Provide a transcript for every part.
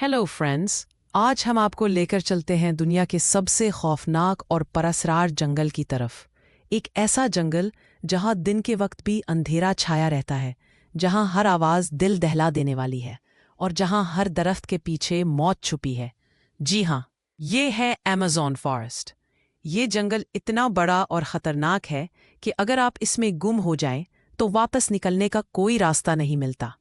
Hello friends, आज हम आपको लेकर चलते हैं दुनिया के सबसे खौफनाक और परअसरार जंगल की तरफ। एक ऐसा जंगल जहां दिन के वक्त भी अंधेरा छाया रहता है, जहां हर आवाज़ दिल दहला देने वाली है और जहां हर दरख्त के पीछे मौत छुपी है। जी हाँ, ये है अमेज़न फॉरेस्ट। ये जंगल इतना बड़ा और ख़तरनाक है कि अगर आप इसमें गुम हो जाएं तो वापस निकलने का कोई रास्ता नहीं मिलता।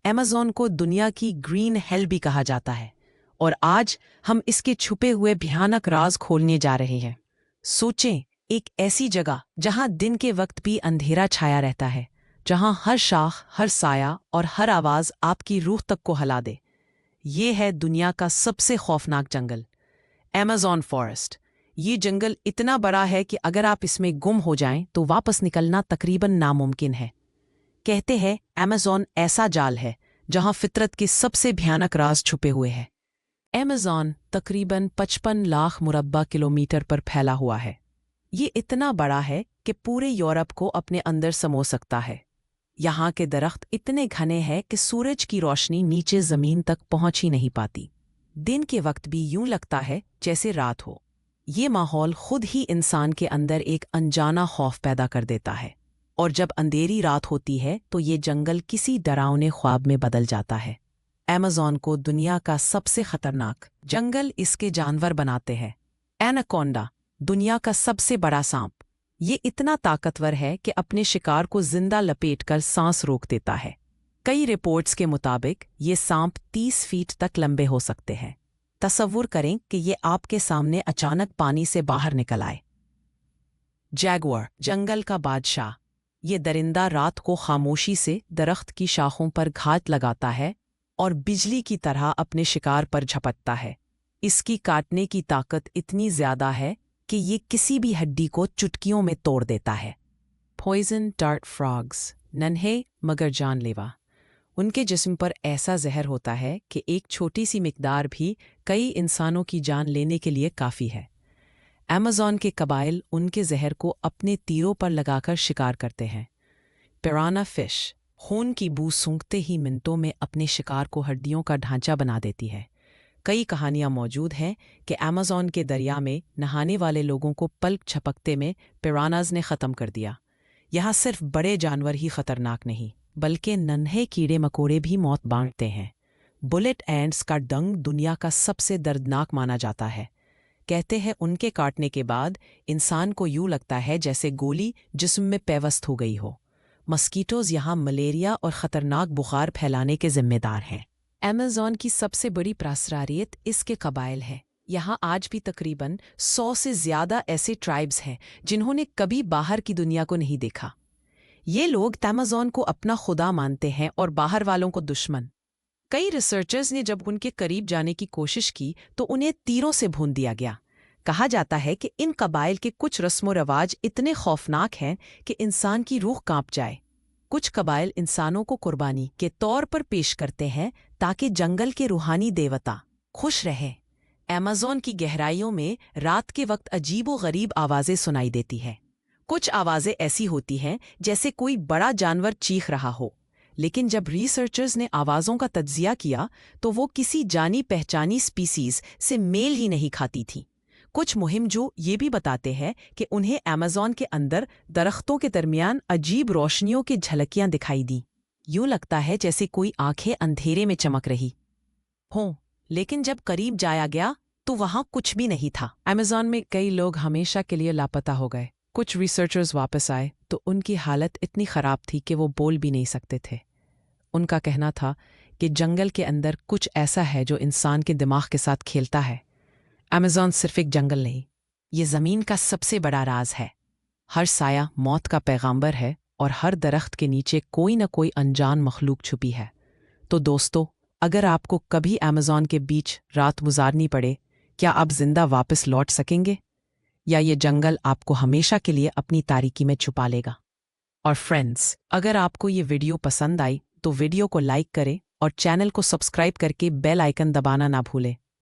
अमेज़न को दुनिया की ग्रीन हेल भी कहा जाता है और आज हम इसके छुपे हुए भयानक राज खोलने जा रहे हैं। सोचें, एक ऐसी जगह जहां दिन के वक्त भी अंधेरा छाया रहता है, जहां हर शाख, हर साया और हर आवाज आपकी रूह तक को हिला दे। ये है दुनिया का सबसे खौफनाक जंगल, अमेज़न फॉरेस्ट। ये जंगल इतना बड़ा है कि अगर आप इसमें गुम हो जाएं तो वापस निकलना तकरीबन नामुमकिन है। कहते हैं अमेज़न ऐसा जाल है जहां फितरत के सबसे भयानक राज छुपे हुए हैं। अमेज़न तकरीबन 55 लाख मुरब्बा किलोमीटर पर फैला हुआ है। ये इतना बड़ा है कि पूरे यूरोप को अपने अंदर समो सकता है। यहाँ के दरख्त इतने घने हैं कि सूरज की रोशनी नीचे जमीन तक पहुंच ही नहीं पाती। दिन के वक्त भी यूं लगता है जैसे रात हो। ये माहौल खुद ही इंसान के अंदर एक अनजाना खौफ पैदा कर देता है, और जब अंधेरी रात होती है तो ये जंगल किसी डरावने ख्वाब में बदल जाता है। अमेज़न को दुनिया का सबसे खतरनाक जंगल इसके जानवर बनाते हैं। एनाकोंडा, दुनिया का सबसे बड़ा सांप। ये इतना ताकतवर है कि अपने शिकार को जिंदा लपेटकर सांस रोक देता है। कई रिपोर्ट्स के मुताबिक ये सांप 30 फीट तक लंबे हो सकते हैं। तसव्वुर करें कि ये आपके सामने अचानक पानी से बाहर निकल आए। जैगुआर, जंगल का बादशाह। ये दरिंदा रात को खामोशी से दरख्त की शाखों पर घात लगाता है और बिजली की तरह अपने शिकार पर झपटता है। इसकी काटने की ताकत इतनी ज्यादा है कि ये किसी भी हड्डी को चुटकियों में तोड़ देता है। पॉइजन डार्ट फ्रॉग्स, नन्हे मगर जानलेवा। उनके जिस्म पर ऐसा जहर होता है कि एक छोटी सी मिकदार भी कई इंसानों की जान लेने के लिए काफ़ी है। अमेज़न के कबाइल उनके जहर को अपने तीरों पर लगाकर शिकार करते हैं। पिराना फिश खून की बू सूंघते ही मिनटों में अपने शिकार को हड्डियों का ढांचा बना देती है। कई कहानियां मौजूद हैं कि अमेज़न के दरिया में नहाने वाले लोगों को पलक झपकते में पिरानाज ने ख़त्म कर दिया। यहाँ सिर्फ बड़े जानवर ही खतरनाक नहीं, बल्कि नन्हे कीड़े मकोड़े भी मौत बांटते हैं। बुलेट एंड्स का डंग दुनिया का सबसे दर्दनाक माना जाता है। कहते हैं उनके काटने के बाद इंसान को यूं लगता है जैसे गोली जिस्म में पेवस्त हो गई हो। मस्कीटोज यहाँ मलेरिया और ख़तरनाक बुखार फैलाने के जिम्मेदार हैं। अमेज़न की सबसे बड़ी प्रासरारियत इसके कबाइल है। यहाँ आज भी तकरीबन 100 से ज़्यादा ऐसे ट्राइब्स हैं जिन्होंने कभी बाहर की दुनिया को नहीं देखा। ये लोग अमेज़न को अपना खुदा मानते हैं और बाहर वालों को दुश्मन। कई रिसर्चर्स ने जब उनके करीब जाने की कोशिश की तो उन्हें तीरों से भून दिया गया। कहा जाता है कि इन कबाइल के कुछ रस्म रवाज इतने खौफनाक हैं कि इंसान की रूह कांप जाए। कुछ कबाइल इंसानों को कुर्बानी के तौर पर पेश करते हैं ताकि जंगल के रूहानी देवता खुश रहें। अमेज़न की गहराइयों में रात के वक्त अजीबो गरीब आवाज़ें सुनाई देती हैं। कुछ आवाज़ें ऐसी होती हैं जैसे कोई बड़ा जानवर चीख रहा हो, लेकिन जब रिसर्चर्स ने आवाज़ों का तज्जिया किया तो वो किसी जानी पहचानी स्पीसीज से मेल ही नहीं खाती थी। कुछ मुहिमजो ये भी बताते हैं कि उन्हें अमेज़न के अंदर दरख्तों के दरमियान अजीब रोशनियों की झलकियां दिखाई दी। यूं लगता है जैसे कोई आंखें अंधेरे में चमक रही हों, लेकिन जब करीब जाया गया तो वहां कुछ भी नहीं था। अमेज़न में कई लोग हमेशा के लिए लापता हो गए। कुछ रिसर्चर्स वापस आए तो उनकी हालत इतनी ख़राब थी कि वो बोल भी नहीं सकते थे। उनका कहना था कि जंगल के अंदर कुछ ऐसा है जो इंसान के दिमाग के साथ खेलता है। अमेज़न सिर्फ एक जंगल नहीं, ये ज़मीन का सबसे बड़ा राज है। हर साया मौत का पैगाम्बर है और हर दरख्त के नीचे कोई न कोई अनजान मखलूक छुपी है। तो दोस्तों, अगर आपको कभी अमेज़न के बीच रात गुजारनी पड़े, क्या आप जिंदा वापस लौट सकेंगे, या ये जंगल आपको हमेशा के लिए अपनी तारीकी में छुपा लेगा? और फ्रेंड्स, अगर आपको ये वीडियो पसंद आई तो वीडियो को लाइक करें और चैनल को सब्सक्राइब करके बेल आइकन दबाना ना भूलें।